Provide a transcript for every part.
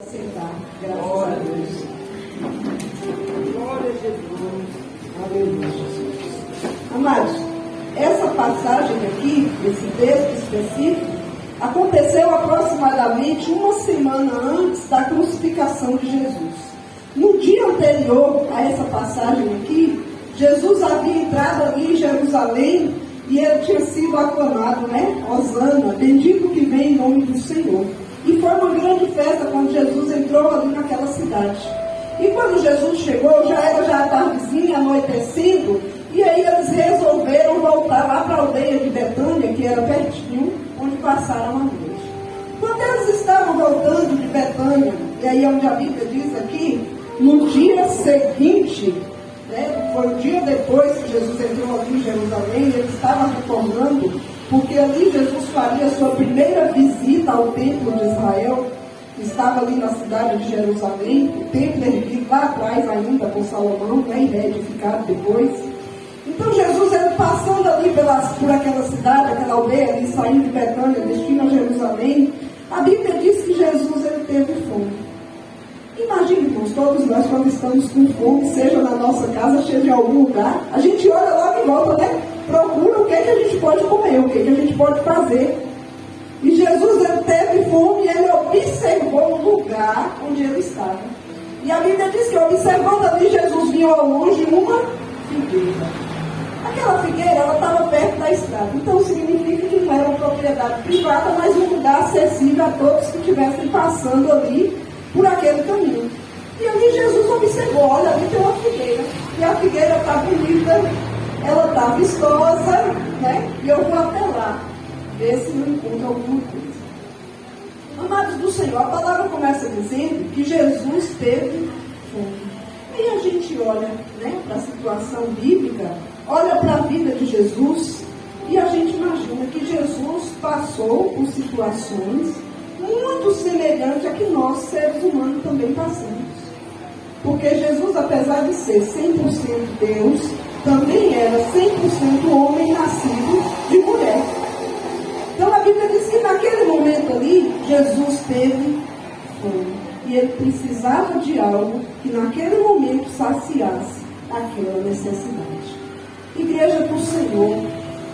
Aceitar, graças a Deus. Glória a Jesus. Aleluia, Jesus. Amados, essa passagem aqui, esse texto específico, aconteceu aproximadamente uma semana antes da crucificação de Jesus. No dia anterior a essa passagem aqui, Jesus havia entrado ali em Jerusalém e ele tinha sido aclamado, Hosana, bendito que vem em nome do Senhor. E foi uma grande festa quando Jesus entrou ali naquela cidade. E quando Jesus chegou, já era tardezinha, anoitecendo, e aí eles resolveram voltar lá para a aldeia de Betânia, que era pertinho, onde passaram a noite. Quando eles estavam voltando de Betânia, e aí é onde a Bíblia diz aqui, no dia seguinte, foi um dia depois que Jesus entrou ali em Jerusalém, ele estava retornando, porque ali Jesus faria a sua primeira visita ao templo de Israel, que estava ali na cidade de Jerusalém, o templo erguido lá atrás ainda por Salomão, e reedificado depois. Então Jesus, ele passando ali por aquela cidade, aquela aldeia, ali, saindo de Betânia, destino a Jerusalém, a Bíblia diz que Jesus, ele teve fome. Imagine, irmãos, todos nós quando estamos com fome, seja na nossa casa, seja em algum lugar, a gente olha logo em volta, procura o que a gente pode comer, o que a gente pode fazer. E Jesus, ele teve fome e ele observou o lugar onde ele estava. E a Bíblia diz que observando ali, Jesus viu ao longe uma figueira. Aquela figueira, ela estava perto da estrada. Então significa que não era uma propriedade privada, mas um lugar acessível a todos que estivessem passando ali por aquele caminho. E ali Jesus observou, olha, ali tem uma figueira. E a figueira está bonita, ela está vistosa, E eu vou até lá, ver se não encontro alguma coisa. Amados do Senhor, a palavra começa dizendo que Jesus teve fome. Aí a gente olha, para a situação bíblica, olha para a vida de Jesus, e a gente imagina que Jesus passou por situações muito semelhantes a que nós, seres humanos, também passamos. Porque Jesus, apesar de ser 100% Deus, também era 100% homem nascido de mulher. Então a Bíblia diz que naquele momento ali, Jesus teve fome. E ele precisava de algo que naquele momento saciasse aquela necessidade. Igreja do Senhor,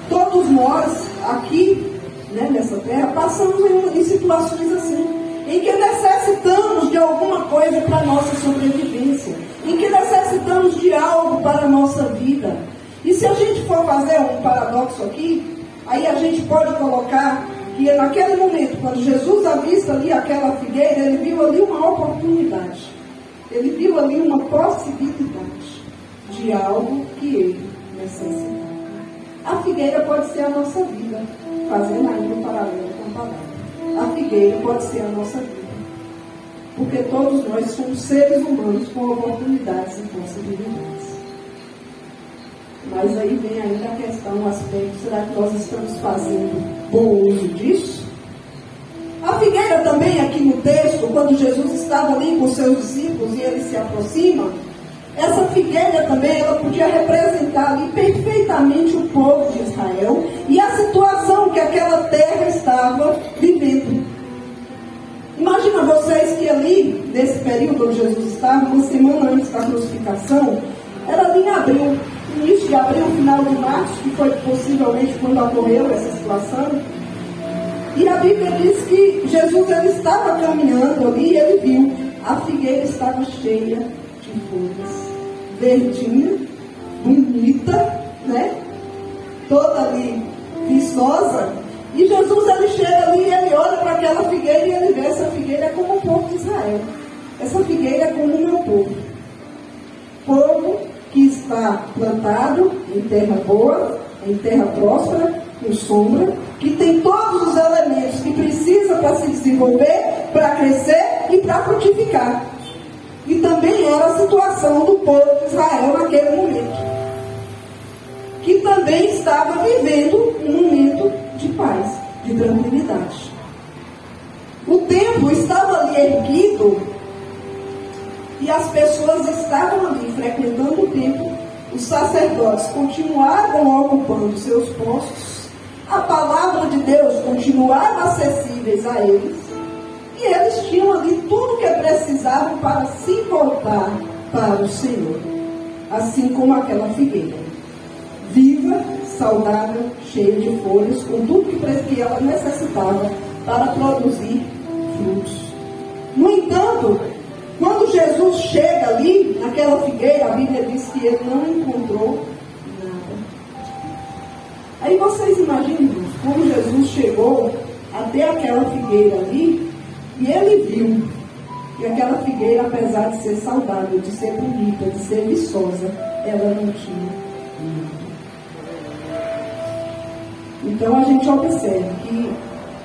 todos nós aqui, nessa terra, passamos em situações assim, em que necessitamos de alguma coisa para a nossa sobrevivência, em que necessitamos de algo para a nossa vida. E se a gente for fazer um paradoxo aqui, aí a gente pode colocar que naquele momento, quando Jesus avista ali aquela figueira, ele viu ali uma oportunidade, ele viu ali uma possibilidade de algo que ele necessitava. A figueira pode ser a nossa vida, fazendo ainda um paralelo com a palavra. A figueira pode ser a nossa vida, porque todos nós somos seres humanos com oportunidades e possibilidades. Mas aí vem ainda a questão, o aspecto, será que nós estamos fazendo bom uso disso? A figueira também, aqui no texto, quando Jesus estava ali com seus discípulos e ele se aproxima, essa figueira também, ela podia representar ali perfeitamente o povo de Israel e a situação que aquela terra estava vivendo. Imagina vocês que ali, nesse período onde Jesus estava, uma semana antes da crucificação, era ali em abril, início de abril, final de março, que foi possivelmente quando ocorreu essa situação. E a Bíblia diz que Jesus, ele estava caminhando ali e ele viu, a figueira estava cheia de folhas, verdinha, bonita, toda ali viçosa. E Jesus, ele chega ali e ele olha para aquela figueira e ele vê, essa figueira é como o povo de Israel, essa figueira é como o meu povo que está plantado em terra boa, em terra próspera, com sombra, que tem todos os elementos que precisa para se desenvolver, para crescer e para frutificar. E também era a situação do povo de Israel naquele momento, que também estava vivendo um momento de paz, de tranquilidade. O templo estava ali erguido e as pessoas estavam ali frequentando o templo, os sacerdotes continuavam ocupando seus postos, a palavra de Deus continuava acessíveis a eles, E eles tinham ali tudo que precisavam para se voltar para o Senhor. Assim como aquela figueira. Viva, saudável, cheia de folhas, com tudo que ela necessitava para produzir frutos. No entanto, quando Jesus chega ali, naquela figueira, a Bíblia diz que ele não encontrou nada. Aí vocês imaginam como Jesus chegou até aquela figueira ali, e ele viu que aquela figueira, apesar de ser saudável, de ser bonita, de ser viçosa, ela não tinha nada. Então a gente observa que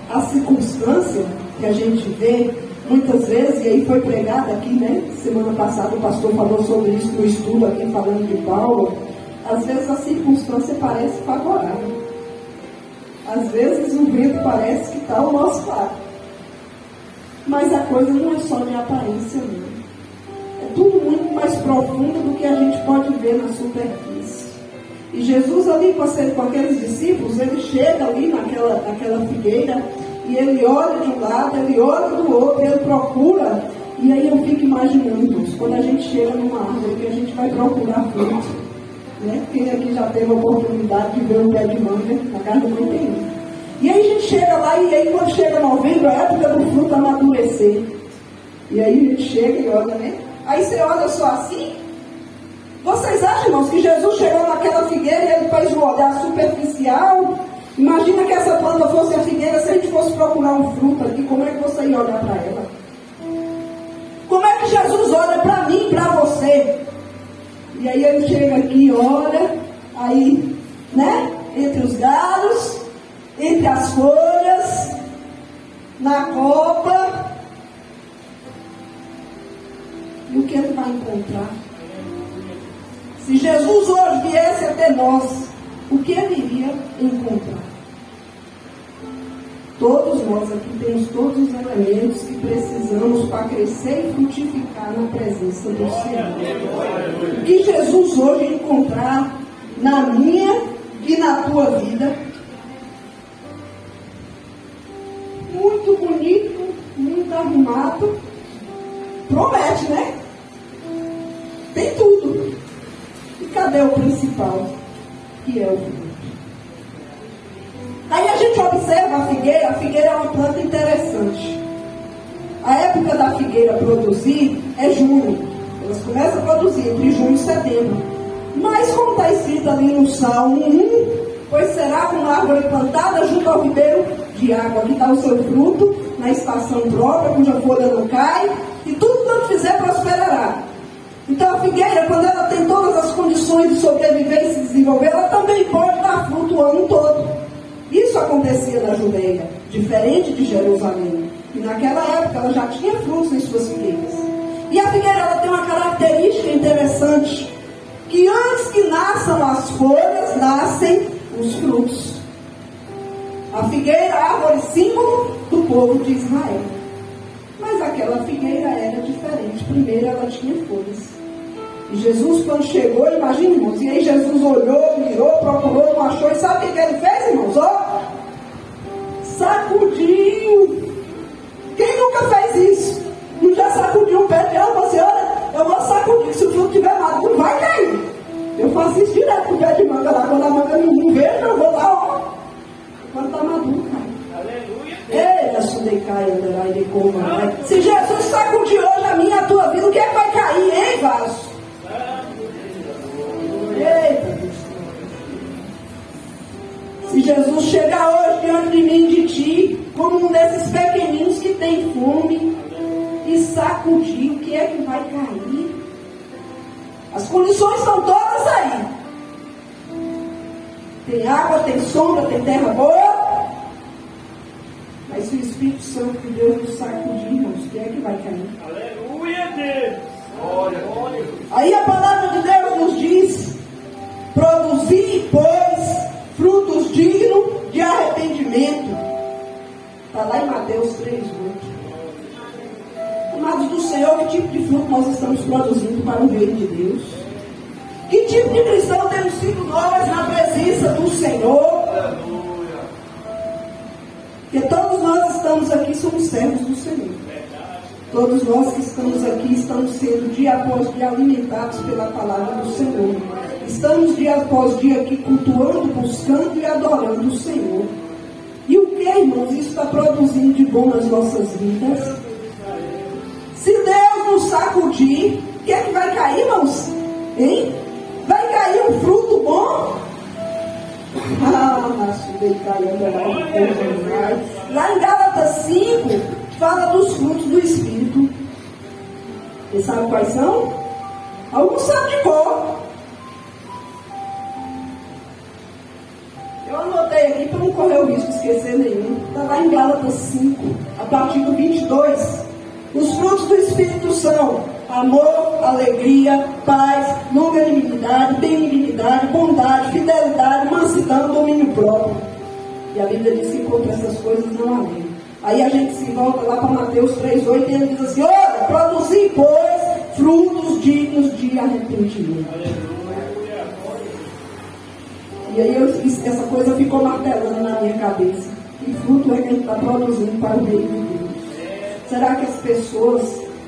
a circunstância que a gente vê, muitas vezes, e aí foi pregado aqui, né? Semana passada o pastor falou sobre isso no estudo aqui, falando de Paulo. Às vezes a circunstância parece favorável. Às vezes o vento parece que está ao nosso lado. Mas a coisa não é só de aparência, não. É tudo muito mais profundo do que a gente pode ver na superfície. E Jesus ali com aqueles discípulos, ele chega ali naquela figueira, e ele olha de um lado, ele olha do outro, ele procura. E aí eu fico imaginando, quando a gente chega numa árvore, que a gente vai procurar fruto. Né? Quem aqui já teve a oportunidade de ver um pé de manga, na casa do mãe tem. E aí a gente chega lá, e aí quando chega novembro, é a época do fruto amadurecer. E aí a gente chega e olha, né? Aí você olha só assim. Vocês acham, irmãos, que Jesus chegou naquela figueira e ele fez um olhar superficial? Imagina que essa planta fosse a figueira, se a gente fosse procurar um fruto aqui, como é que você ia olhar para ela? Como é que Jesus olha para mim e para você? E aí ele chega aqui, olha, aí, né? Entre os galhos, entre as folhas, na copa. E o que ele vai encontrar? Se Jesus hoje viesse até nós, o que ele iria encontrar? Todos nós aqui temos todos os elementos que precisamos para crescer e frutificar na presença do Senhor. O que Jesus hoje encontrar na minha e na tua vida? Muito bonito, muito arrumado. Promete, né? Tem tudo. E cadê o principal? Que é o fruto. Aí a gente observa a figueira é uma planta interessante. A época da figueira produzir é junho. Elas começam a produzir entre junho e setembro. Mas como está escrito ali no Salmo 1, pois será como árvore plantada junto ao ribeiro de água, que dá o seu fruto na estação própria, cuja folha não cai, e tudo quanto fizer prosperará. Então a figueira, quando ela tem todas as condições de sobreviver e se desenvolver, ela também pode dar fruto o ano todo. Isso acontecia na Judeia, diferente de Jerusalém. E naquela época ela já tinha frutos em suas figueiras. E a figueira ela tem uma característica interessante, que antes que nasçam as folhas, nascem os frutos. A figueira, a árvore símbolo do povo de Israel. Mas aquela figueira era diferente. Primeiro ela tinha folhas. E Jesus, quando chegou, imagina, irmãos, e aí Jesus olhou, mirou, procurou, não achou, e sabe o que ele fez, irmãos? Ó, sacudiu. Quem nunca fez isso? Não já sacudiu um pé de ela e falou assim: olha, eu vou sacudir, se o fruto estiver maduro, vai cair. Eu faço isso direto com o pé de manga lá, quando a manga não verde, eu vou lá, ó. Quando está maduro, cai. Aleluia. Se Jesus sacudir hoje a minha e a tua vida, o que é que vai cair, hein, vaso? Eita, se Jesus chegar hoje diante de mim e de ti, como um desses pequeninos que tem fome, e sacudir, o que é que vai cair? As condições estão todas aí. Tem água, tem sombra, tem terra boa. Mas se o Espírito Santo de Deus nos sacudir, irmãos, o que é que vai cair? Aleluia, Deus! Glória. Aí a palavra de Deus nos diz: produzir, pois, frutos dignos de arrependimento. Está lá em Mateus 3:8. Amados do Senhor, que tipo de fruto nós estamos produzindo para o reino de Deus? Que tipo de cristão temos sido nós na presença do Senhor? Porque todos nós estamos aqui, somos servos do Senhor. Todos nós que estamos aqui estamos sendo dia após dia alimentados pela palavra do Senhor. Estamos dia após dia aqui cultuando, buscando e adorando o Senhor. E o que, irmãos, isso está produzindo de bom nas nossas vidas? Se Deus nos sacudir, o que é que vai cair, irmãos? Hein? Vai cair um fruto bom? Lá em Gálatas 5, fala dos frutos do Espírito. Você sabe quais são? Alguns sabem de cor. Eu anotei aqui para não correr o risco de esquecer nenhum. Está lá em Gálatas 5, a partir do 22. Os frutos do Espírito são amor, alegria, paz, longanimidade, benignidade, bondade, fidelidade, mansidão, domínio próprio. E a Bíblia diz que contra essas coisas não há lei. Aí a gente se volta lá para Mateus 3,8 e ele diz assim: olha, produzi, pois, frutos dignos de arrependimento. E aí essa coisa ficou martelando na minha cabeça. Que fruto é que a gente está produzindo para o reino de Deus? Será que as pessoas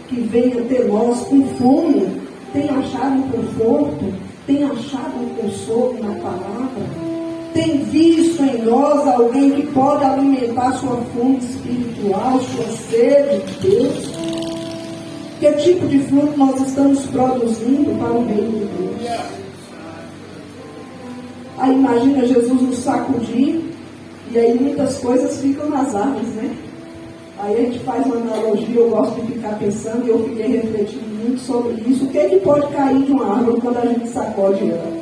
que vêm até nós com fome têm achado um conforto? Têm achado um consolo na palavra? Tem visto em nós alguém que pode alimentar sua fome espiritual, sua sede de Deus? Que tipo de fruto nós estamos produzindo para o reino de Deus? Aí imagina Jesus nos sacudir, e aí muitas coisas ficam nas árvores, né? Aí a gente faz uma analogia, eu gosto de ficar pensando, e eu fiquei refletindo muito sobre isso. O que é que pode cair de uma árvore quando a gente sacode ela?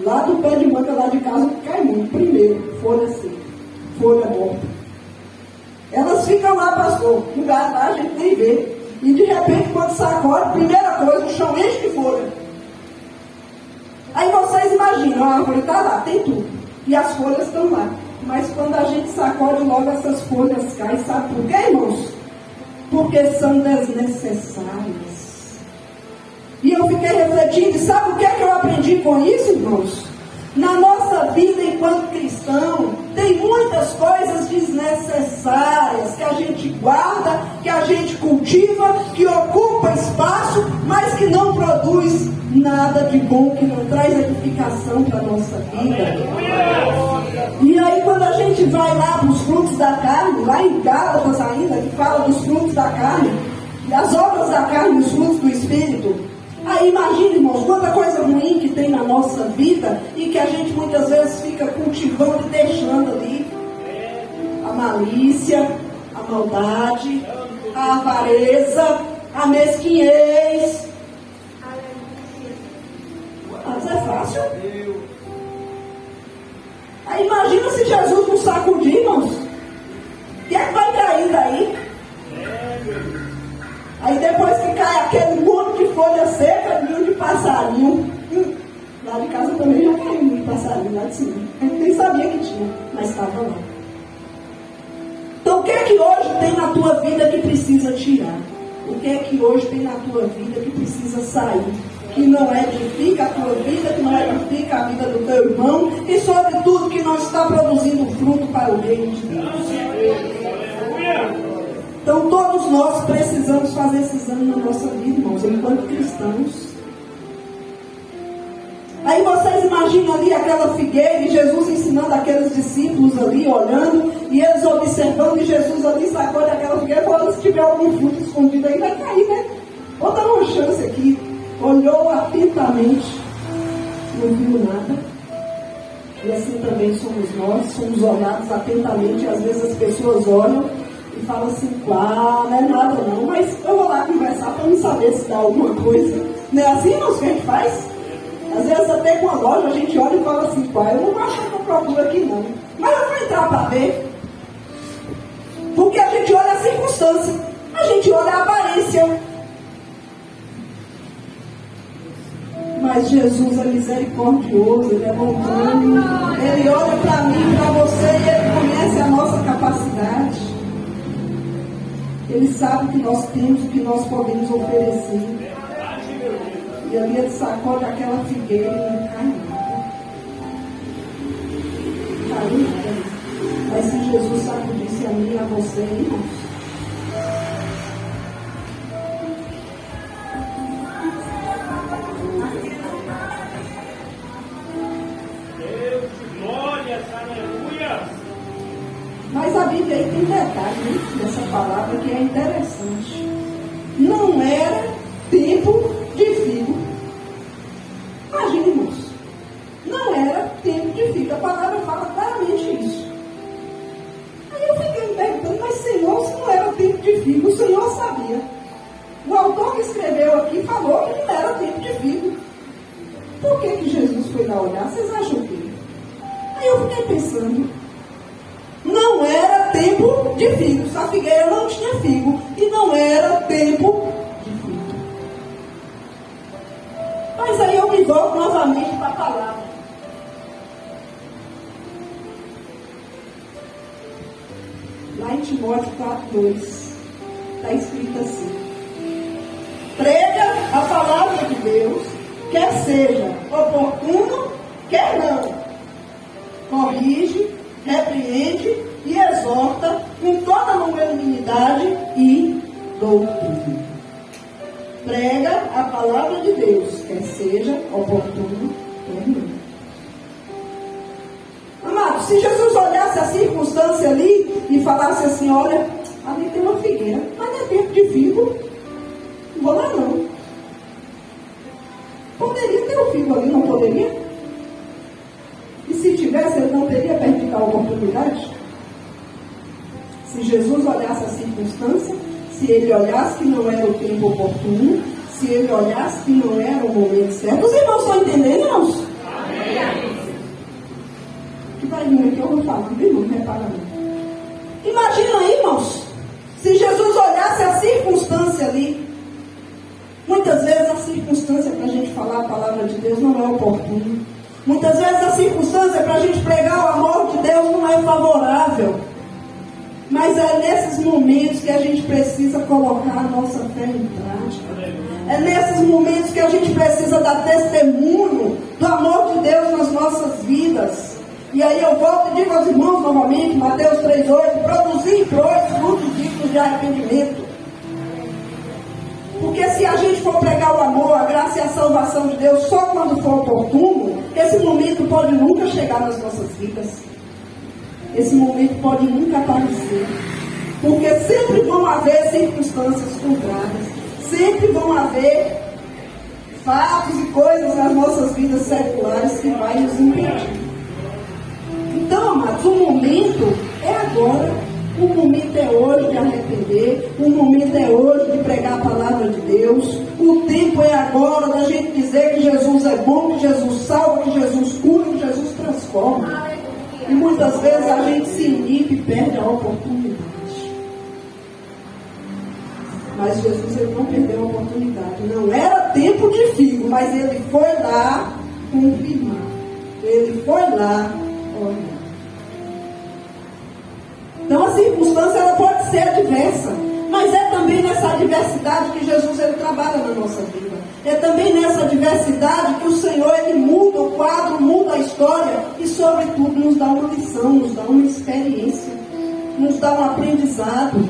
Lá do pé de manga, lá de casa, cai muito. Primeiro, folha seca, folha morta. Elas ficam lá, pastor, lugar lá a gente nem vê. E de repente, quando sacode, primeira coisa, o chão enche de folha. Aí vocês imaginam, a árvore está lá, tem tudo. E as folhas estão lá. Mas quando a gente sacode, logo essas folhas caem. Sabe por quê, irmãos? Porque são desnecessárias. E eu fiquei refletindo, e sabe o que é que eu aprendi com isso, irmãos? Na nossa vida enquanto cristão, tem muitas coisas desnecessárias que a gente guarda, que a gente cultiva, que ocupa espaço, mas que não produz nada de bom, que não traz edificação para a nossa vida. E aí quando a gente vai lá para os frutos da carne, lá em Gálatas ainda, que fala dos frutos da carne, das obras da carne e os frutos do Espírito, aí imagina, irmãos, quanta coisa ruim que tem na nossa vida e que a gente muitas vezes fica cultivando e deixando ali. A malícia, a maldade, a avareza, a mesquinhez. Mas é fácil. Aí imagina se Jesus nos sacudir, irmãos. O que é que vai cair daí? Aí depois que cai aquele monte de folha seca, ninho de passarinho. Lá de casa também já caiu ninho de passarinho, lá de cima. A gente nem sabia que tinha, mas estava lá. Então o que é que hoje tem na tua vida que precisa tirar? O que é que hoje tem na tua vida que precisa sair? Que não edifica a tua vida, que não edifica a vida do teu irmão, e sobretudo que não está produzindo fruto para o reino de Deus. Então todos nós precisamos fazer esse exame na nossa vida, irmãos, enquanto cristãos. Aí vocês imaginam ali aquela figueira e Jesus ensinando aqueles discípulos ali, olhando, e eles observando, e Jesus ali sacode aquela figueira, falando: se tiver algum fruto escondido aí, vai cair, né? Vou dar uma chance aqui. Olhou atentamente, não viu nada. E assim também somos nós, somos olhados atentamente. Às vezes as pessoas olham e falam assim: não é nada não, mas eu vou lá conversar para não saber se dá alguma coisa. Não é assim, irmãos, que a gente faz? Às vezes até com a loja a gente olha e fala assim: eu não vou achar que eu procuro aqui não, mas eu vou entrar para ver. Porque a gente olha a circunstância, a gente olha a aparência. Mas Jesus é misericordioso, Ele é longânimo, Ele olha para mim, para você, e Ele conhece a nossa capacidade. Ele sabe o que nós temos, o que nós podemos oferecer. E ali Ele sacode aquela figueira e não cai nada. Caiu nada. Mas se Jesus sacudisse a mim e a você, irmãos, muito dessa palavra que é interessante. Não era tempo de figo. Imagine, irmãos. Não era tempo de figo. A palavra fala claramente isso. Aí eu fiquei me perguntando, mas Senhor, se não era tempo de figo, o Senhor sabia. O autor que escreveu aqui falou que não era tempo de figo. Por que Jesus foi lá olhar? Vocês acham que? Aí eu fiquei pensando, não era tempo de figo. A figueira não tinha figo. E não era tempo de figo. Mas aí eu me volto novamente para a palavra. Lá em Timóteo 4:2, está escrito assim: prega a palavra de Deus, quer seja oportuno, quer não. Corrige, repreende e exorta com toda longanimidade e doutrina. Prega a palavra de Deus, quer seja oportuno, quer não. Amado, se Jesus olhasse a circunstância ali e falasse assim, olha, ali tem uma figueira, mas não é tempo de figo, não vou lá não. Poderia ter um figo ali, não poderia? E se tivesse, ele não teria perdido a oportunidade? Se Jesus olhasse a circunstância, se ele olhasse que não era o tempo oportuno, se ele olhasse que não era o momento certo. Os irmãos estão entendendo, irmãos? Amém. Que vai vir aqui, eu vou falar, viu, irmão? Repara aí. Imagina aí, irmãos, se Jesus olhasse a circunstância ali. Muitas vezes a circunstância para a gente falar a palavra de Deus não é oportuna. Muitas vezes a circunstância para a gente pregar o amor de Deus não é favorável. Mas é nesses momentos que a gente precisa colocar a nossa fé em prática. É nesses momentos que a gente precisa dar testemunho do amor de Deus nas nossas vidas. E aí eu volto e digo aos irmãos novamente, Mateus 3:8, produzir frutos dignos de arrependimento. Porque se a gente for pregar o amor, a graça e a salvação de Deus só quando for oportuno, esse momento pode nunca chegar nas nossas vidas. Esse momento pode nunca aparecer. Porque sempre vão haver circunstâncias contrárias. Sempre vão haver fatos e coisas nas nossas vidas seculares que vai nos impedir. Então, amados, o momento é agora. O momento é hoje de arrepender. O momento é hoje de pregar a palavra de Deus. O tempo é agora da gente dizer que Jesus é bom, que Jesus salva, que Jesus cura, que Jesus transforma. E muitas vezes a gente se inibe e perde a oportunidade. Mas Jesus, ele não perdeu a oportunidade. Não era tempo de figo, mas ele foi lá confirmar. Ele foi lá olhar. Então a circunstância ela pode ser adversa, mas é também nessa adversidade que Jesus ele trabalha na nossa vida. É também nessa adversidade que o Senhor ele muda o quadro, muda a história e sobretudo nos dá uma lição, nos dá uma experiência, nos dá um aprendizado,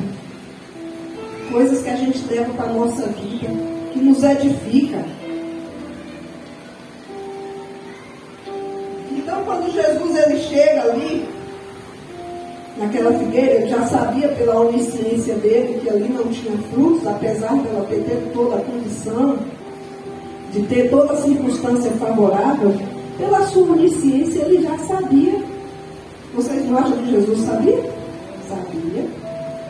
coisas que a gente leva para a nossa vida, que nos edifica. Então quando Jesus ele chega ali naquela figueira, ele já sabia pela onisciência dele que ali não tinha frutos, apesar dela ter toda a condição, de ter toda a circunstância favorável, pela sua onisciência ele já sabia. Vocês não acham que Jesus sabia? Sabia.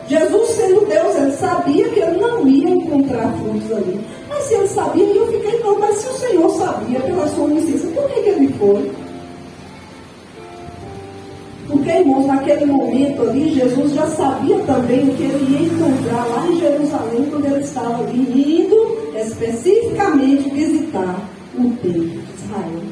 Jesus sendo Deus, ele sabia que ele não ia encontrar frutos ali. Mas se ele sabia, eu fiquei, não, mas se o Senhor sabia pela sua onisciência, por que ele foi? Porque, irmãos, naquele momento ali, Jesus já sabia também o que ele ia encontrar lá em Jerusalém, quando ele estava ali, indo especificamente visitar o templo de Israel.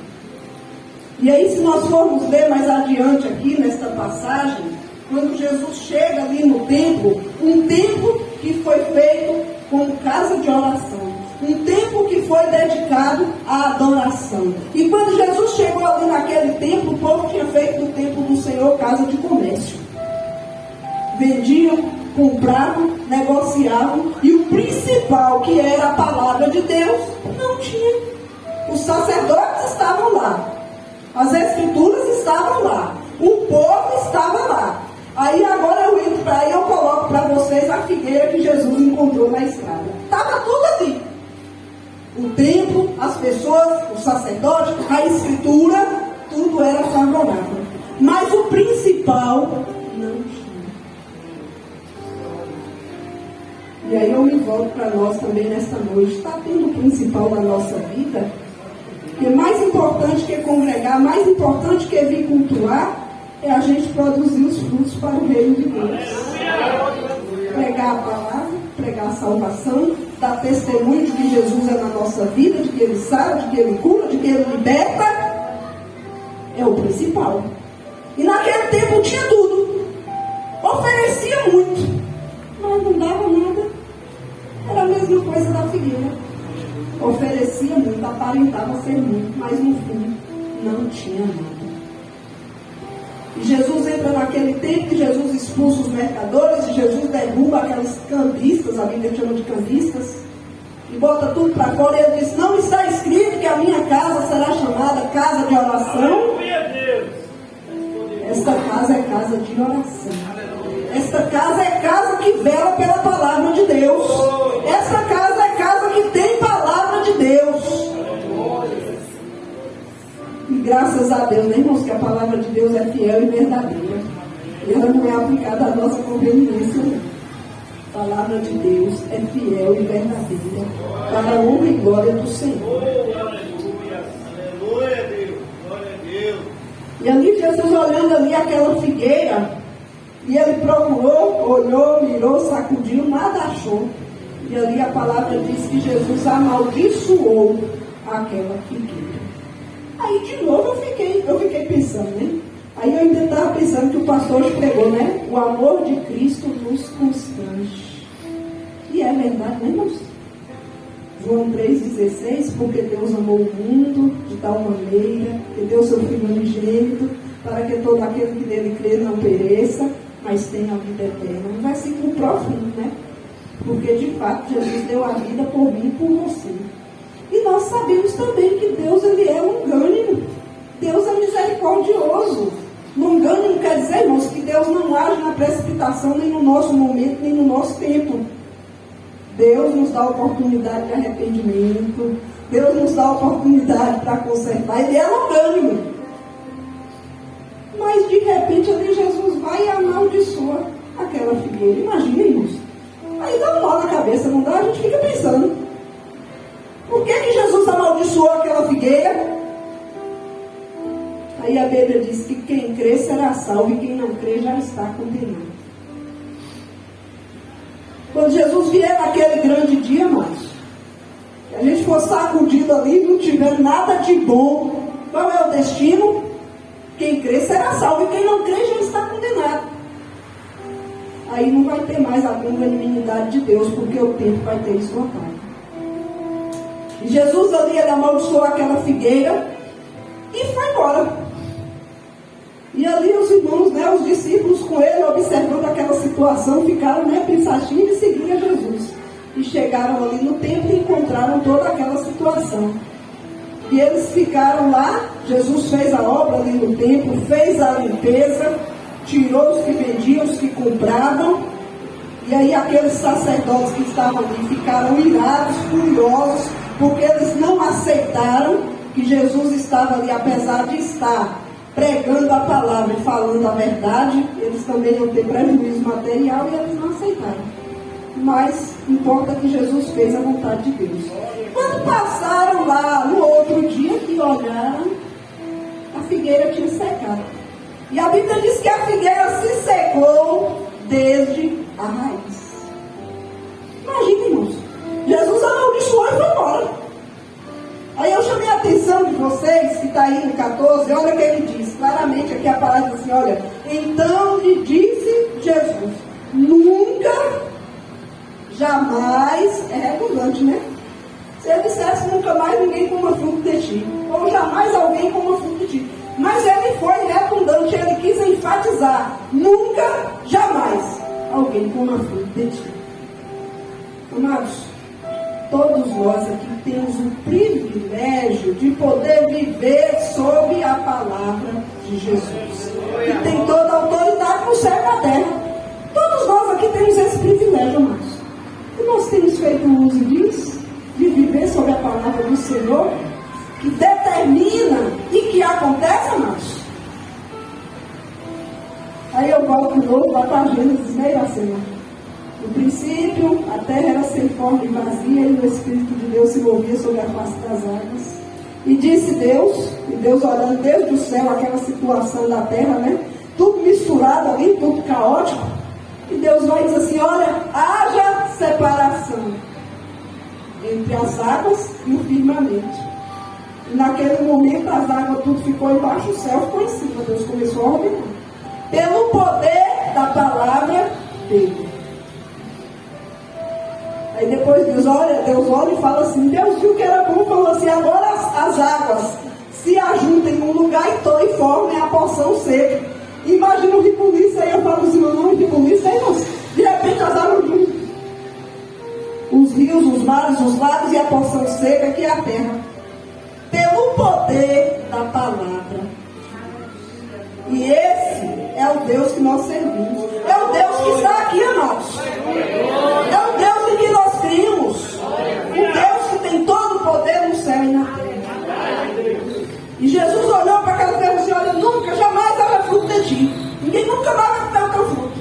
E aí, se nós formos ler mais adiante aqui, nesta passagem, quando Jesus chega ali no templo, um templo que foi feito como casa de oração, um templo que foi dedicado à adoração. E quando Jesus chegou ali naquele templo, o povo tinha feito do templo do Senhor casa de comércio. Vendiam, compravam, negociavam, e o principal, que era a palavra de Deus, não tinha. Os sacerdotes estavam lá, as escrituras estavam lá, o povo estava lá. Aí agora eu entro para aí, eu coloco para vocês a figueira que Jesus encontrou na estrada. Estava tudo ali. O templo, as pessoas, o sacerdote, a escritura, tudo era favorável. Mas o principal não tinha. E aí eu me volto para nós também nesta noite. Está tendo o principal na nossa vida? Porque mais importante que congregar, mais importante que vir cultuar, é a gente produzir os frutos para o reino de Deus. Pregar a palavra, pregar a salvação, dar testemunho de que Jesus é na nossa vida, de que Ele salva, de que Ele cura, de que Ele liberta, é o principal. E naquele tempo tinha tudo, oferecia muito, mas não dava nada. Era a mesma coisa da figueira, oferecia muito, aparentava ser muito, mas no fim não tinha nada. E Jesus entra naquele tempo que Jesus expulsa os mercadores, e Jesus derruba aquelas cambistas, a Bíblia chama de cambistas, e bota tudo para fora, e ele diz: não está escrito que a minha casa será chamada casa de oração? Esta casa é casa de oração. Esta casa é casa que vela pela palavra de Deus. Esta casa é casa que tem palavra de Deus. E graças a Deus, né, irmãos, que a palavra de Deus é fiel e verdadeira. E ela não é aplicada à nossa conveniência, não. A palavra de Deus é fiel e verdadeira, para a honra e glória do Senhor. Aleluia, aleluia, Deus, glória a Deus. E ali Jesus olhando ali aquela figueira, e ele procurou, olhou, mirou, sacudiu, nada achou. E ali a palavra diz que Jesus amaldiçoou aquela figueira. Aí de novo eu fiquei pensando, né? Aí eu ainda estava pensando que o pastor pregou, né? O amor de Cristo nos constrange. E é verdade, né, irmãos? João 3,16, porque Deus amou o mundo de tal maneira, que deu seu Filho unigênito, para que todo aquele que nele crê não pereça, mas tenha a vida eterna. Um versículo profundo, né? Porque de fato Jesus deu a vida por mim e por você. E nós sabemos também que Deus, ele é longânimo. Deus é misericordioso. Longânimo quer dizer, irmãos, que Deus não age na precipitação, nem no nosso momento, nem no nosso tempo. Deus nos dá oportunidade de arrependimento. Deus nos dá oportunidade para consertar. Ele é longânimo. Mas de repente ali Jesus vai e amaldiçoa aquela figueira. Imagina, irmãos. Aí dá um nó na cabeça, não dá? A gente fica pensando. Por que Jesus amaldiçoou aquela figueira? Aí a Bíblia diz que quem crê será salvo e quem não crê já está condenado. Quando Jesus vier naquele grande dia, irmãos, que a gente for sacudido ali e não tiver nada de bom, qual é o destino? Quem crê será salvo e quem não crê já está condenado. Aí não vai ter mais a longanimidade de Deus, porque o tempo vai ter esgotado. E Jesus ali, ele amaldiçoou aquela figueira e foi embora. E ali os irmãos, né, os discípulos com ele, observando aquela situação, ficaram, né, pensativos e seguiram Jesus. E chegaram ali no templo e encontraram toda aquela situação. E eles ficaram lá, Jesus fez a obra ali no templo, fez a limpeza, tirou os que vendiam, os que compravam. E aí aqueles sacerdotes que estavam ali ficaram irados, furiosos, porque eles não aceitaram que Jesus estava ali, apesar de estar pregando a palavra e falando a verdade, eles também iam ter prejuízo material e eles não aceitaram. Mas importa que Jesus fez a vontade de Deus. Quando passaram lá no outro dia que olharam, a figueira tinha secado. E a Bíblia diz que a figueira se secou desde a raiz. Imagina, irmãos. Jesus amaldiçoou e foi embora. Aí eu chamei a atenção de vocês, que está aí no 14, olha o que ele diz. Claramente aqui a palavra diz assim, olha. Então lhe disse Jesus, nunca, jamais, é redundante, né? Se ele dissesse nunca mais ninguém coma fruto de ti, ou jamais alguém coma fruto de ti. Mas ele foi redundante, ele quis enfatizar, nunca, jamais alguém coma fruto de ti. Amados, todos nós aqui temos o privilégio de poder viver sob a palavra de Jesus. Que tem toda a autoridade no céu e na terra. Todos nós aqui temos esse privilégio, amados. E nós temos feito uso disso, de viver sobre a palavra do Senhor, que determina e que acontece, amados. Aí eu volto de novo para Gênesis meio assim. No princípio, a terra era sem forma e vazia, e o Espírito de Deus se movia sobre a face das águas. E disse Deus, e Deus olhando desde o céu aquela situação da terra, né? Tudo misturado ali, tudo caótico. E Deus vai dizer assim, olha, haja separação entre as águas e o firmamento. E naquele momento as águas tudo ficou embaixo, o céu ficou em cima. Deus começou a ordenar. Pelo poder da palavra dele. Aí depois Deus olha e fala assim, Deus viu que era bom, falou assim, agora as águas se ajuntam em um lugar e formem a porção seca. Imagina o ribuliço aí, eu falo assim, não, ribuliço aí, mas de repente as águas juntam. Os rios, os mares, os lagos e a porção seca que é a terra. Pelo poder da palavra. E esse é o Deus que nós servimos. É o Deus que está aqui, amados. É o Deus em que nós cremos. O Deus que tem todo o poder no céu e na terra. E Jesus olhou para aquela terra e disse, olha, nunca, jamais haverá fruto de ti. Ninguém nunca mais vai ter o teu fruto.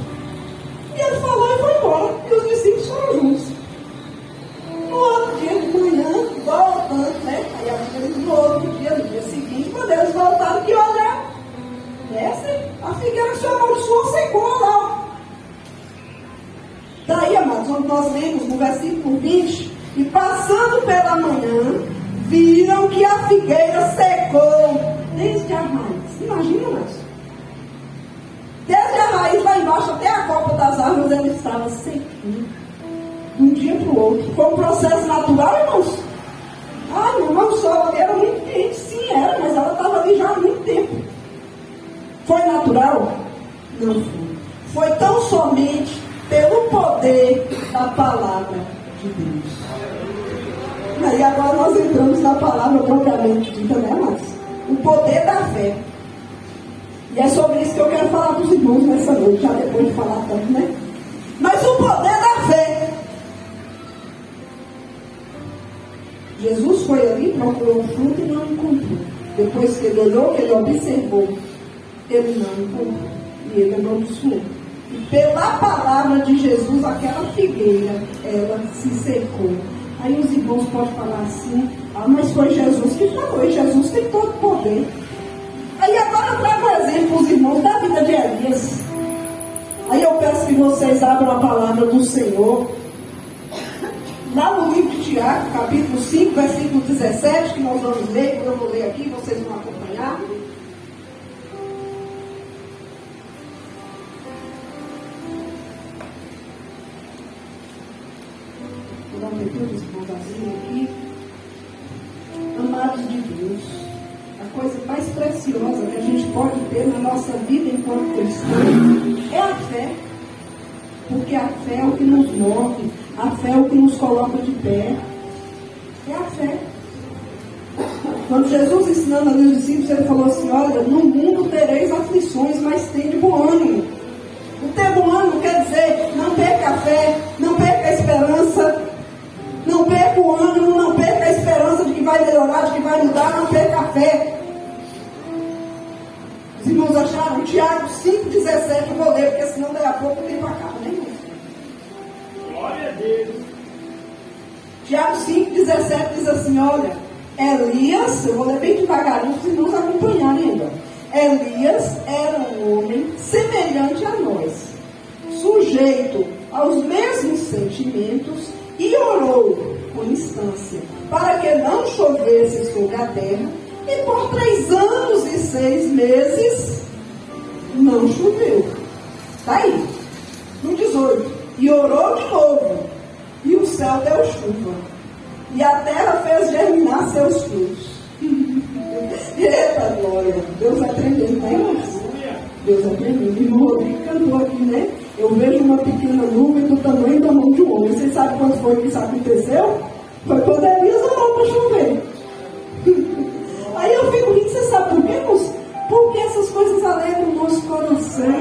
E ele falou e foi embora. E os discípulos foram juntos. No outro dia de manhã, voltando, né? Aí no outro dia, no dia seguinte, quando eles voltaram, que olha, a figueira que se amaldiçoou secou lá. Daí, amados, onde nós lemos no versículo 20, e passando pela manhã, viram que a figueira secou desde a raiz. Imagina, amados. Desde a raiz lá embaixo até a copa das árvores, ela estava sequinha. De um dia para o outro. Foi um processo natural, irmãos? Ah, meu irmão, o sol era muito quente. Sim, era, mas ela estava ali já há muito tempo. Foi natural? Não foi. Foi tão somente pelo poder da palavra de Deus. E agora nós entramos na palavra propriamente dita, né, mas o poder da fé. E é sobre isso que eu quero falar para os irmãos nessa noite, já depois de falar tanto, né? Mas o poder da fé. Jesus foi ali, procurou um fruto e não encontrou. Depois que ele olhou, que ele observou, ele não encontrou. E ele amaldiçoou. E pela palavra de Jesus, aquela figueira, ela se secou. Aí os irmãos podem falar assim, mas foi Jesus que falou, e Jesus tem todo o poder. Aí agora eu trago um exemplo, os irmãos, da vida de Elias. Aí eu peço que vocês abram a palavra do Senhor. Lá no livro de Tiago, capítulo 5, versículo 17, que nós vamos ler, eu vou ler aqui, vocês vão acompanhar. Vou dar uma leitura desse bondazinho aqui. Amados de Deus, a coisa mais preciosa que a gente pode ter na nossa vida enquanto cristão é a fé. Porque a fé é o que nos move, a fé é o que nos coloca de pé. É a fé. Quando Jesus ensinando ali os discípulos, ele falou assim, olha, no mundo tereis aflições, mas tende bom ânimo. O ter bom ânimo quer dizer, não perca a fé, não perca a esperança, não perca o ânimo, não perca a esperança de que vai melhorar, de que vai mudar, não perca a fé. Os irmãos acharam? Tiago 5,17, eu vou ler, porque senão daí a pouco o tempo acaba, né, irmãos? Glória a Deus. Tiago 5,17 diz assim, olha, Elias, eu vou ler bem devagarinho para os irmãos acompanharem ainda. Elias era um homem semelhante a nós, sujeito aos mesmos sentimentos, e orou com instância, para que não chovesse sobre a terra, e por 3 anos e 6 meses não choveu. Está aí, no 18. E orou de novo, e o céu deu chuva, e a terra fez germinar seus frutos. Eita glória! Deus é tremendo, né, irmãos? Deus é tremendo. O irmão Rodrigo cantou aqui, né? Eu vejo uma pequena nuvem do tamanho da mão de um homem. Vocês sabem quando foi que isso aconteceu? Foi quando Elias orou para chover. Aí eu fico rindo, você sabe por quê, irmãos? Porque essas coisas alegram o nosso coração.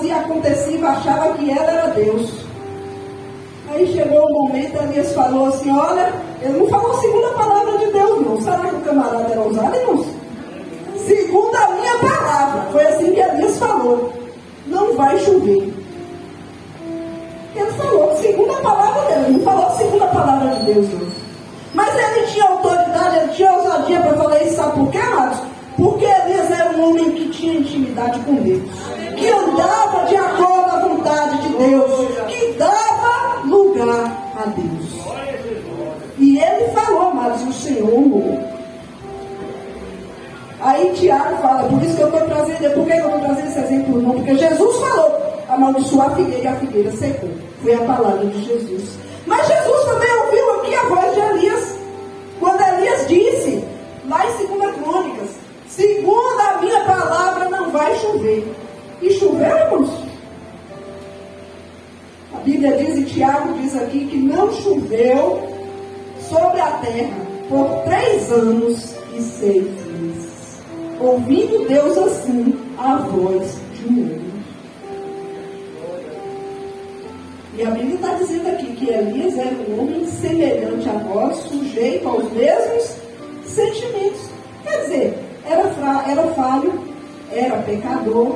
fazia acontecer, achava que ela era Deus. Aí chegou o momento, Elias falou assim, olha, ele não falou segundo a palavra de Deus, não. Será que o camarada era ousado, irmãos? Segundo a minha palavra, foi assim que Elias falou, não vai chover. Ele falou segundo a palavra dele, não falou segundo a palavra de Deus, não. Mas ele tinha autoridade, ele tinha ousadia para falar isso, sabe por quê, amados? Porque Elias era um homem que tinha intimidade com Deus, que andava de acordo à vontade de Deus, que dava lugar a Deus. E ele falou, amados, o Senhor honrou. Aí Tiago fala, por isso que eu estou trazendo, por que eu estou trazendo esse exemplo? Não, porque Jesus falou, amaldiçoar a figueira e a figueira secou. Foi a palavra de Jesus. Mas Jesus também ouviu aqui a voz de Elias, quando Elias disse, lá em 2 Crônicas, segundo a minha palavra não vai chover. E choveu, irmãos? A Bíblia diz, e Tiago diz aqui, que não choveu sobre a terra por 3 anos e 6 meses. Ouvindo Deus assim, a voz de um homem. E a Bíblia está dizendo aqui que Elias era um homem semelhante a nós, sujeito aos mesmos sentimentos. Quer dizer, era falho, era pecador,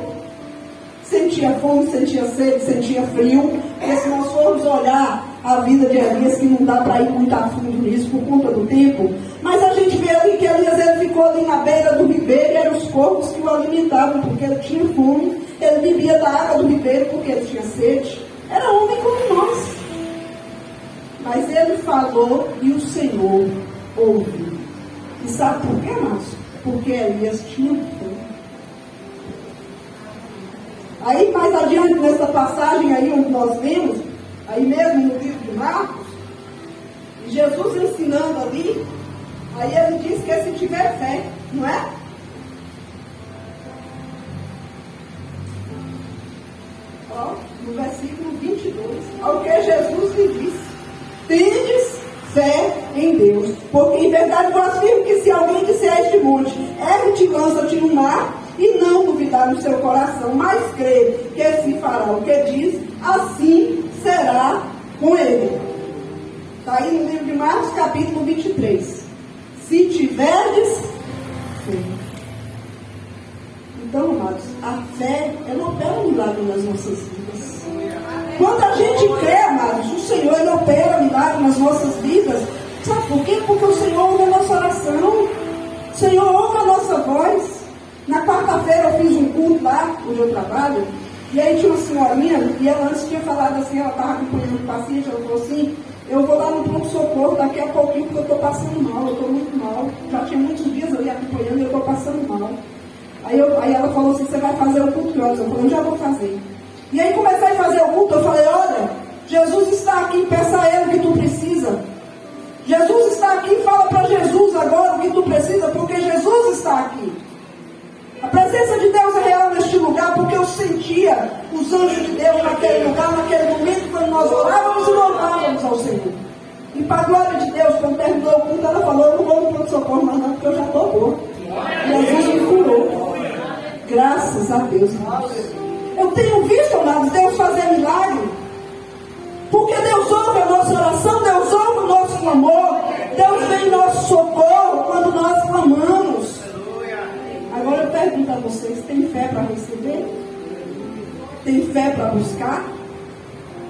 sentia fome, sentia sede, sentia frio. Porque se nós formos olhar a vida de Elias, que não dá para ir muito a fundo nisso por conta do tempo, mas a gente vê ali que Elias ele ficou ali na beira do ribeiro, e eram os corvos que o alimentavam, porque ele tinha fome, ele bebia da água do ribeiro porque ele tinha sede. Era homem como nós. Mas ele falou e o Senhor ouviu. E sabe por quê, Márcio? Porque Elias tinha fome. Aí mais adiante nessa passagem aí onde nós vemos, aí mesmo no livro de Marcos, Jesus ensinando ali, aí ele diz que se tiver fé, não é? Ó, no versículo 22, ao que Jesus lhe disse, tendes fé em Deus, porque em verdade vos afirmo que se alguém disser a este monte, ergue-te e lança-te no mar, e não duvidar no seu coração, mas crer que se fará o que diz, assim será com ele. Está aí no livro de Marcos, capítulo 23. Se tiverdes fé. Então, amados, a fé, ela opera milagre nas nossas vidas. Quando a gente crê, amados, o Senhor, ele opera milagre nas nossas vidas. Sabe por quê? Porque o Senhor ouve a nossa oração. O Senhor ouve a nossa voz. Na quarta-feira eu fiz um culto lá, onde eu trabalho, e aí tinha uma senhorinha, e ela antes tinha falado assim, ela estava acompanhando o paciente, ela falou assim, eu vou lá no pronto-socorro daqui a pouquinho, porque eu estou passando mal, eu estou muito mal. Já tinha muitos dias ali acompanhando e eu estou passando mal. Aí ela falou assim, você vai fazer o culto de horas? Eu falei, eu já vou fazer. E aí comecei a fazer o culto, eu falei, olha, Jesus está aqui, peça a Ele o que tu precisa. Jesus está aqui, fala para Jesus agora o que tu precisa, porque Jesus está aqui. A presença de Deus é real neste lugar, porque eu sentia os anjos de Deus naquele lugar, naquele momento, quando nós orávamos e louvávamos ao Senhor. E para a glória de Deus, quando terminou o culto, ela falou, eu não vou no pronto-socorro mais não, porque eu já estou boa. Jesus me curou. Graças a Deus, irmãos. Eu tenho visto, amados, Deus fazer milagre. Porque Deus ouve a nossa oração, Deus ouve o nosso clamor. Deus vem em nosso socorro quando nós clamamos. Agora eu pergunto a vocês, tem fé para receber? Tem fé para buscar?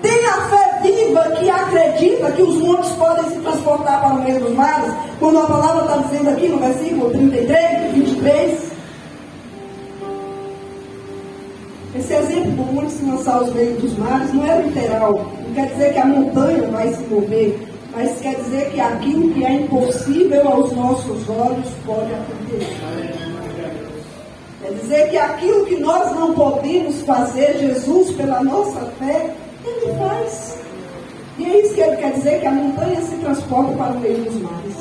Tem a fé viva que acredita que os montes podem se transportar para o meio dos mares? Quando a palavra está dizendo aqui no versículo 33, 23. Esse exemplo do monte se lançar aos meios dos mares não é literal. Não quer dizer que a montanha vai se mover, mas quer dizer que aquilo que é impossível aos nossos olhos pode acontecer. Quer dizer que aquilo que nós não podemos fazer, Jesus, pela nossa fé, Ele faz. E é isso que Ele quer dizer, que a montanha se transporta para o meio dos mares.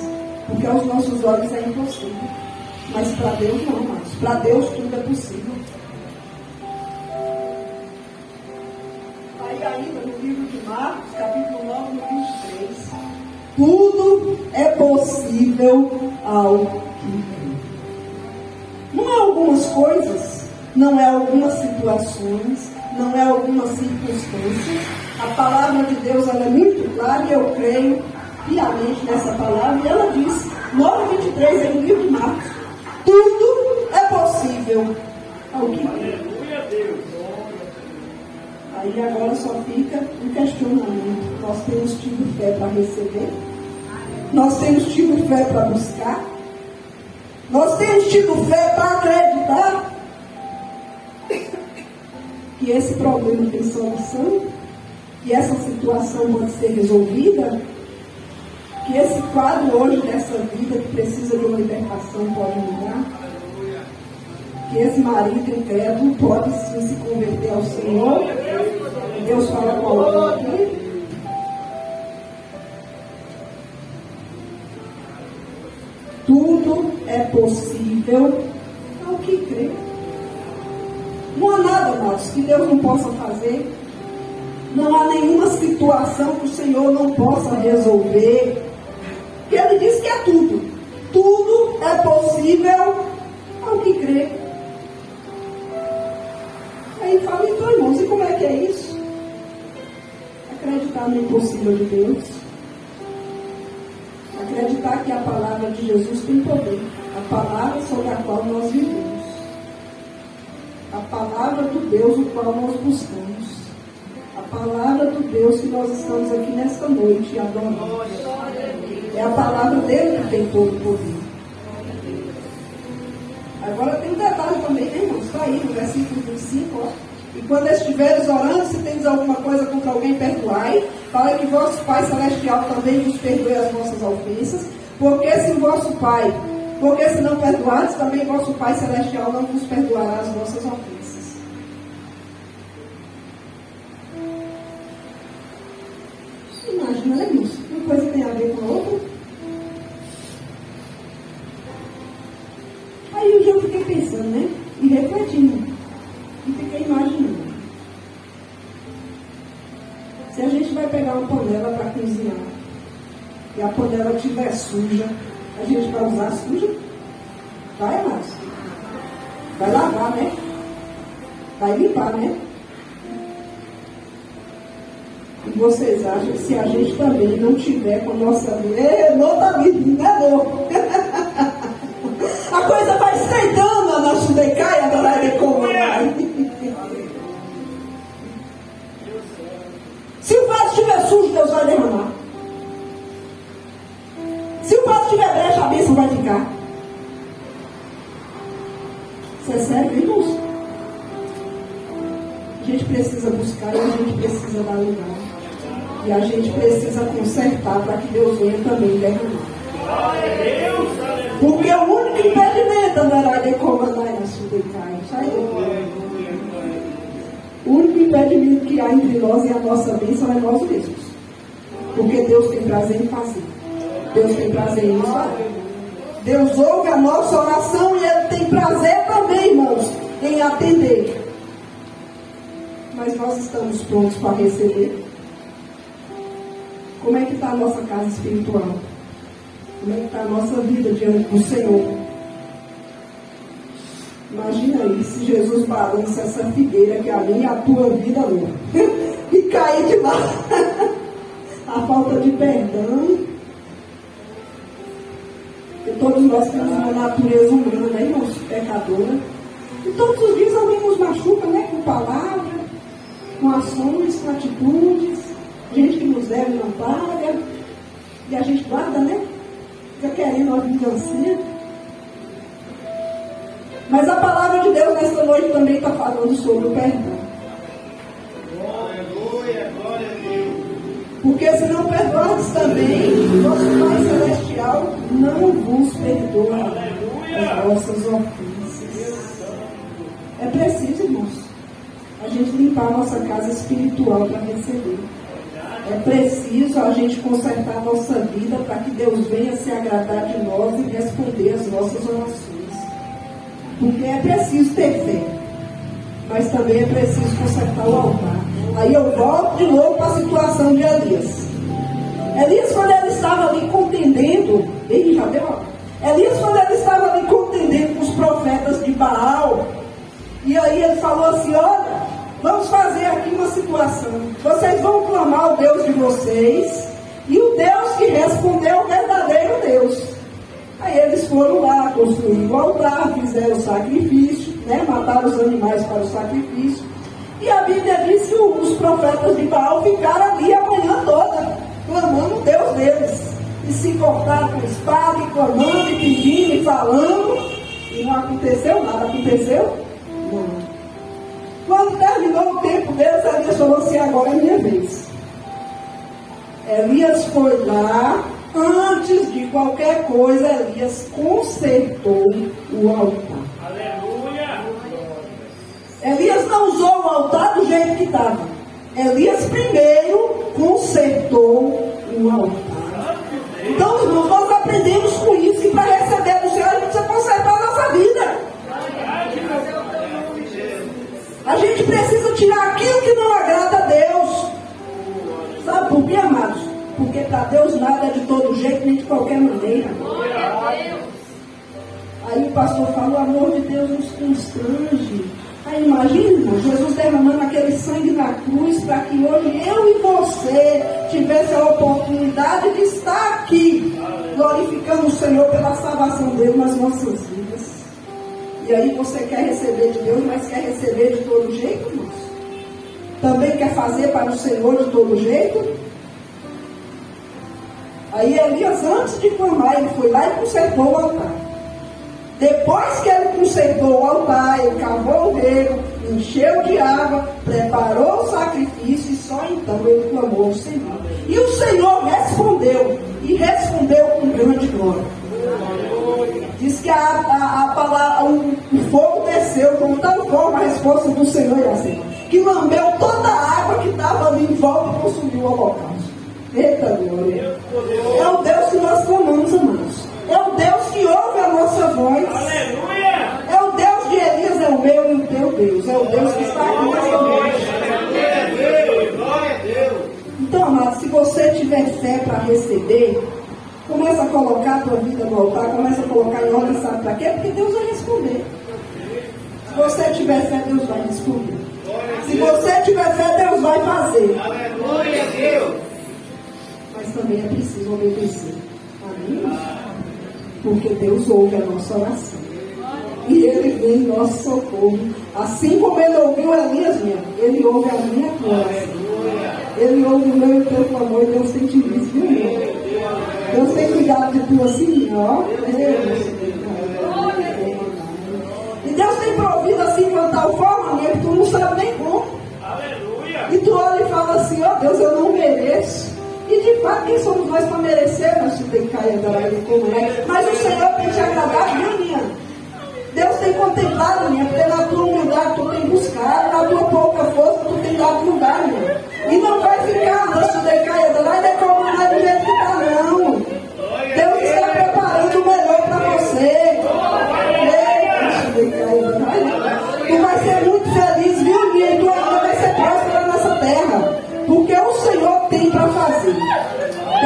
Porque aos nossos olhos é impossível. Mas para Deus não, mas para Deus tudo é possível. Aí ainda no livro de Marcos, capítulo 9, no 23. Tudo é possível ao que crê. Não é algumas coisas, não é algumas situações, não é alguma circunstância. A palavra de Deus ela é muito clara e eu creio piamente nessa palavra. E ela diz, 9:23, é no livro de Marcos: tudo é possível ao que crê. Aí agora só fica um questionamento. Nós temos tido fé para receber? Nós temos tido fé para buscar? Nós temos tido fé para acreditar que esse problema tem solução? Que essa situação pode ser resolvida? Que esse quadro hoje dessa vida que precisa de uma libertação pode mudar? Que esse marido incrédulo pode sim se converter ao Senhor? Deus fala com alguém aqui? Tudo é possível ao que crê. Não há nada, amados, que Deus não possa fazer. Não há nenhuma situação que o Senhor não possa resolver. Porque Ele diz que é tudo. Tudo é possível ao que crê. Aí fala, então, irmãos, e como é que é isso? Acreditar no impossível de Deus. Acreditar que a palavra de Jesus tem poder. A palavra sobre a qual nós vivemos. A palavra do Deus o qual nós buscamos. A palavra do Deus que nós estamos aqui nesta noite adorando. É a palavra dele que tem todo o poder. Agora tem um detalhe também, né, irmãos? Está aí no versículo 25, ó. E quando estiveres orando, se tens alguma coisa contra alguém, perdoai. Fala que vosso Pai Celestial também vos perdoe as vossas ofensas. Porque se não perdoardes, também vosso Pai Celestial não vos perdoará as vossas ofensas. Imagina, né, irmãos? Uma coisa tem a ver com a outra. Aí um dia eu fiquei pensando, né? E refletindo. E fiquei imaginando. Se a gente vai pegar uma panela para cozinhar e a panela estiver suja, a gente vai usar suja? Vai, amados? Vai lavar, né? Vai limpar, né? E vocês acham que se a gente também não tiver com a nossa vida, não tá vindo, né, amor? A coisa vai estreitando a nossa decai, a verdade é como se o vaso estiver sujo, Deus vai derramar. Se o vaso estiver brecha, a bênção vai ficar. Isso é sério, irmãos? A gente precisa buscar e a gente precisa dar lugar. E a gente precisa consertar para que Deus venha também derramar. Porque o único impedimento andará de comandar na sua decai. Sai daqui. O único impedimento que há entre nós e a nossa bênção é nós mesmos. Porque Deus tem prazer em fazer. Deus tem prazer em usar. Deus ouve a nossa oração e Ele tem prazer também, irmãos, em atender. Mas nós estamos prontos para receber. Como é que está a nossa casa espiritual? Como é que está a nossa vida diante do Senhor? Imagina aí, se Jesus balança essa figueira que ali é a tua vida não. E cair de lá. A falta de perdão. E todos nós temos uma natureza humana, né, irmãos? Pecadora. E todos os dias alguém nos machuca, né? Com palavras, com ações, com atitudes. Gente que nos deve não paga. E a gente guarda, né? Fica querendo uma vingancinha. Mas a palavra de Deus nesta noite também está falando sobre o perdão. Aleluia, glória a Deus. Porque se não perdoardes também, nosso Pai Celestial não vos perdoa as vossas ofensas. É preciso, irmãos, a gente limpar a nossa casa espiritual para receber. É preciso a gente consertar a nossa vida para que Deus venha se agradar de nós e responder as nossas orações. Porque é preciso ter fé, mas também é preciso consertar o altar. Aí eu volto de novo para a situação de Elias. Elias, quando ele estava ali contendendo, Elias, quando ele estava ali contendendo com os profetas de Baal, e aí ele falou assim: olha, vamos fazer aqui uma situação. Vocês vão clamar o Deus de vocês, e o Deus que respondeu é o verdadeiro Deus. Aí eles foram lá, construíram o altar, fizeram o sacrifício, né? Mataram os animais para o sacrifício. E a Bíblia diz que os profetas de Baal ficaram ali a manhã toda, clamando o Deus deles. E se cortaram com espada, e clamando, e pedindo, e falando. E não aconteceu nada. Aconteceu? Não. Quando terminou o tempo deles, Elias falou assim: agora é minha vez. Elias foi lá. Antes de qualquer coisa, Elias consertou o altar. Aleluia! Elias não usou o altar do jeito que estava. Elias primeiro consertou o altar. Então, irmãos, nós aprendemos com isso que para receber do Senhor a gente precisa consertar a nossa vida. A gente precisa tirar aquilo que não agrada a Deus. Sabe por quê, amados? Porque para Deus nada é de todo jeito, nem de qualquer maneira. Aí o pastor falou: o amor de Deus nos constrange. Aí imagina, Jesus derramando aquele sangue na cruz para que hoje eu e você tivesse a oportunidade de estar aqui, glorificando o Senhor pela salvação dele nas nossas vidas. E aí você quer receber de Deus, mas quer receber de todo jeito, irmãos? Também quer fazer para o Senhor de todo jeito? Aí Elias, antes de clamar, ele foi lá e consertou o altar. Depois que ele consertou o altar, ele cavou o rego, encheu de água, preparou o sacrifício e só então ele clamou ao Senhor. E o Senhor respondeu, e respondeu com grande glória. Diz que o fogo desceu com tal forma a resposta do Senhor é assim, que lambeu toda a água que estava ali em volta e consumiu o holocausto. Eita glória! É o Deus que nós clamamos, amados. É o Deus que ouve a nossa voz. Aleluia! É o Deus de Elias, é o meu e o teu Deus. É o Deus que está aqui nessa noite. Glória a Deus! Então, amado, se você tiver fé para receber, começa a colocar a tua vida no altar, começa a colocar em ordem, sabe para quê? Porque Deus vai responder. Se você tiver fé, Deus vai responder. Se você tiver fé, Deus vai fazer. Aleluia, Deus! Mas também é preciso obedecer. Amém? Porque Deus ouve a nossa oração. E Ele vem em nosso socorro. Assim como Ele ouviu Elias, Ele ouve a minha oração. Ele ouve o meu e o teu clamor. E Deus tem te visto, viu, irmão? Deus tem cuidado de tu assim, ó. E Deus tem provido assim de tal forma, que tu não sabe nem como. Aleluia! E tu olha e fala assim: ó Deus, eu não mereço. E de fato, quem somos nós para merecer? Nós tem que cair da ele como é. Mas o Senhor tem te agradado, viu, minha? Deus tem contemplado, minha, porque na tua humildade tu tem buscado, na tua pouca força tu tem dado lugar, minha. E não vai ficar, não, se tu caia da lá e decomandar do jeito que está, não. Deus está preparando o melhor para você. Tu vai ser muito feliz, viu, minha? E tu ainda vai ser próspera nessa terra. Porque o Senhor tem para fazer.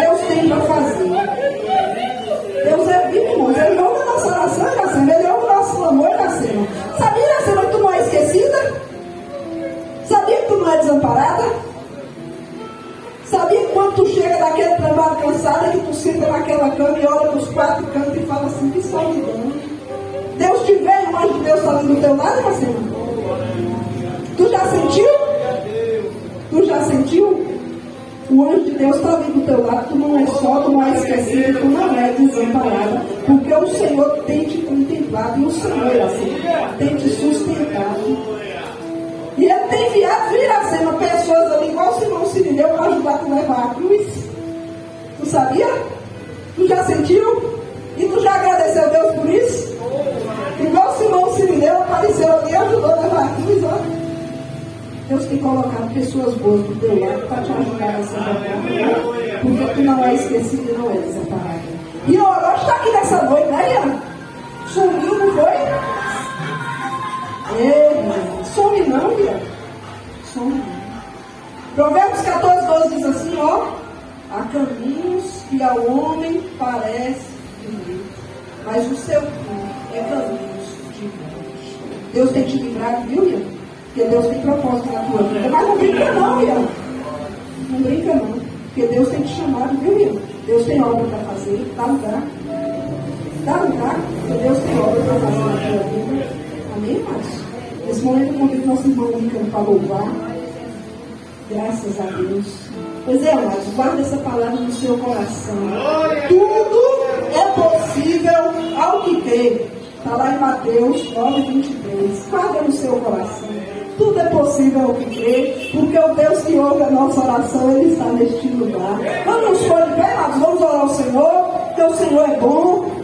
Deus tem para fazer. Deus é vivo, irmãos. Ele ouve a nossa oração, Iracema. Ele ouve o nosso clamor, Iracema. Sabia, Iracema, que tu não é esquecida? Sabia que tu não é desamparada? Sabia que quando tu chega daquele trabalho cansada, que tu senta naquela cama e olha para os quatro cantos e fala assim: que solidão. Deus te vê e o anjo de Deus está ali do teu lado, Iracema? Tu já sentiu? Tu já sentiu? O anjo de Deus está ali do teu lado. Tu não é só, tu não é esquecido, tu não é desamparada. Porque o Senhor tem te contemplado. E o Senhor, assim, tem te sustentado. E Ele tem enviado, Iracema, pessoas ali, igual o Simão Sirineu, para ajudar a tu levar a cruz. Tu sabia? Tu já sentiu? E tu já agradeceu a Deus por isso? Igual o Simão Sirineu apareceu ali e ajudou a levar a cruz, ó. Deus tem colocado pessoas boas do teu lado para te ajudar nessa jornada, porque tu não é esquecido e não é desamparado. E o Orochi está aqui nessa noite, né, Ian? Sumiu, não foi? Some não, Ian. Some não. Provérbios 14:12 diz assim, ó: há caminhos que ao homem parece direito, mas o seu fim é caminhos de morte. Deus tem te livrado, viu, Ian? Porque Deus tem propósito na tua vida. Mas não brinca não, Ian. Não brinca não. Porque Deus tem te chamado, viu, Ian? Deus tem obra para fazer. Dá lugar. Dá lugar. Porque Deus tem obra para fazer na tua vida. Amém, irmãos? Nesse momento eu convido nosso irmão Lincoln para louvar. Graças a Deus. Pois é, amados, guarda essa palavra no seu coração. Tudo é possível ao que crê. Está lá em Mateus 9:23. Guarda no seu coração. Tudo é possível ao que crê, porque o Deus que ouve a nossa oração, Ele está neste lugar. Vamos nos pôr de pé, amados, vamos orar ao Senhor, porque o Senhor é bom.